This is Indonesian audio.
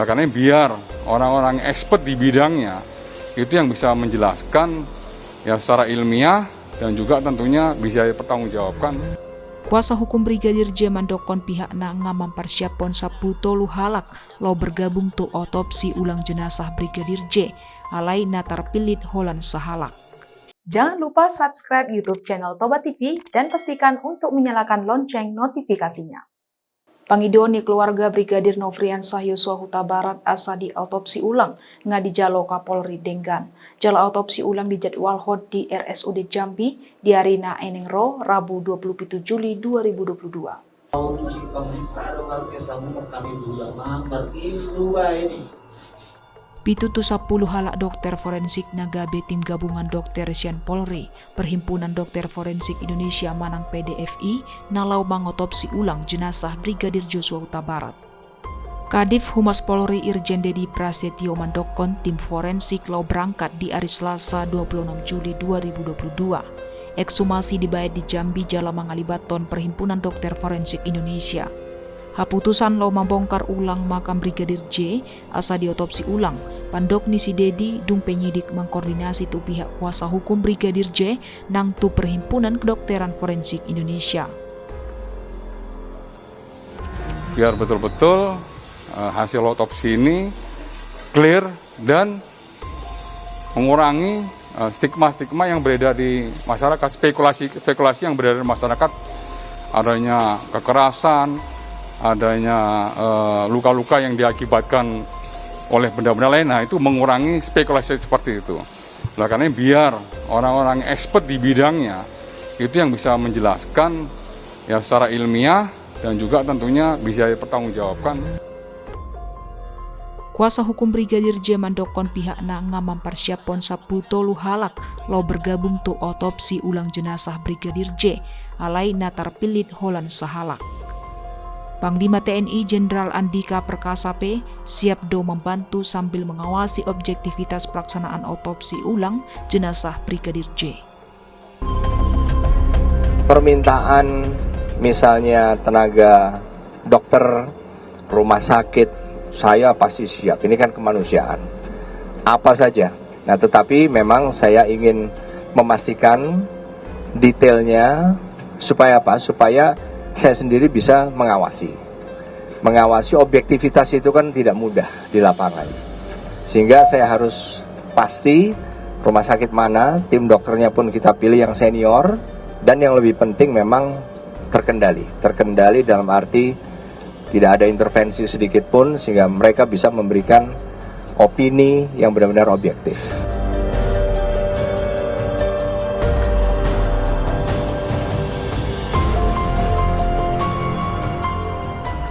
Karena biar orang-orang expert di bidangnya itu yang bisa menjelaskan ya secara ilmiah dan juga tentunya bisa dipertanggungjawabkan. Kuasa hukum Brigadir J mandokon pihakna ngamam persiapon Sabtu lu halak lo bergabung tu otopsi ulang jenazah Brigadir J alai natar pilit holan sahalak. Jangan lupa subscribe YouTube channel Toba TV dan pastikan untuk menyalakan lonceng notifikasinya. Pangidoni keluarga Brigadir Nofriansah Yosua Huta Barat asa diautopsi ulang ngadi jalo Kapolri Denggan. Jala autopsi ulang dijadwal hot di RSUD Jambi di Arena Enengro Rabu 27 Juli 2022. Autopsi pemeriksaan warga sambung kami juga mambar ini. Pitutu 10 halak dokter forensik Nagabe tim gabungan dokter Sian Polri, Perhimpunan Dokter Forensik Indonesia Manang PDFI, nalau mengotopsi ulang jenazah Brigadir Joshua Huta Barat. Kadif Humas Polri Irjen Dedi Prasetyo mandokon tim forensik lau berangkat di hari Selasa 26 Juli 2022. Ekshumasi dibayar di Jambi jala mangalibaton Perhimpunan Dokter Forensik Indonesia. Haputusan lo membongkar ulang makam Brigadir J asa diotopsi ulang. Pandok nisi Dedi dung penyidik mengkoordinasi tu pihak kuasa hukum Brigadir J nang tu Perhimpunan Kedokteran Forensik Indonesia. Biar betul-betul hasil otopsi ini clear dan mengurangi stigma-stigma yang beredar di masyarakat, spekulasi yang beredar di masyarakat, adanya kekerasan, adanya luka-luka yang diakibatkan oleh benda-benda lain. Nah, itu mengurangi spekulasi seperti itu. Karena biar orang-orang expert di bidangnya itu yang bisa menjelaskan ya secara ilmiah dan juga tentunya bisa dipertanggungjawabkan. Kuasa hukum Brigadir J mandokon pihakna ngamam persiapon Sabtu lu halak lo bergabung tu otopsi ulang jenazah Brigadir J alai natar pilit holan sahalak. Panglima TNI Jenderal Andika Perkasa P siap do membantu sambil mengawasi objektivitas pelaksanaan otopsi ulang jenazah Brigadir J. Permintaan misalnya tenaga dokter, rumah sakit, saya pasti siap. Ini kan kemanusiaan. Apa saja. Nah, tetapi memang saya ingin memastikan detailnya supaya apa? Supaya saya sendiri bisa mengawasi. Mengawasi objektivitas itu kan tidak mudah di lapangan. Sehingga saya harus pasti rumah sakit mana, tim dokternya pun kita pilih yang senior, dan yang lebih penting memang terkendali. Terkendali dalam arti tidak ada intervensi sedikit pun, sehingga mereka bisa memberikan opini yang benar-benar objektif.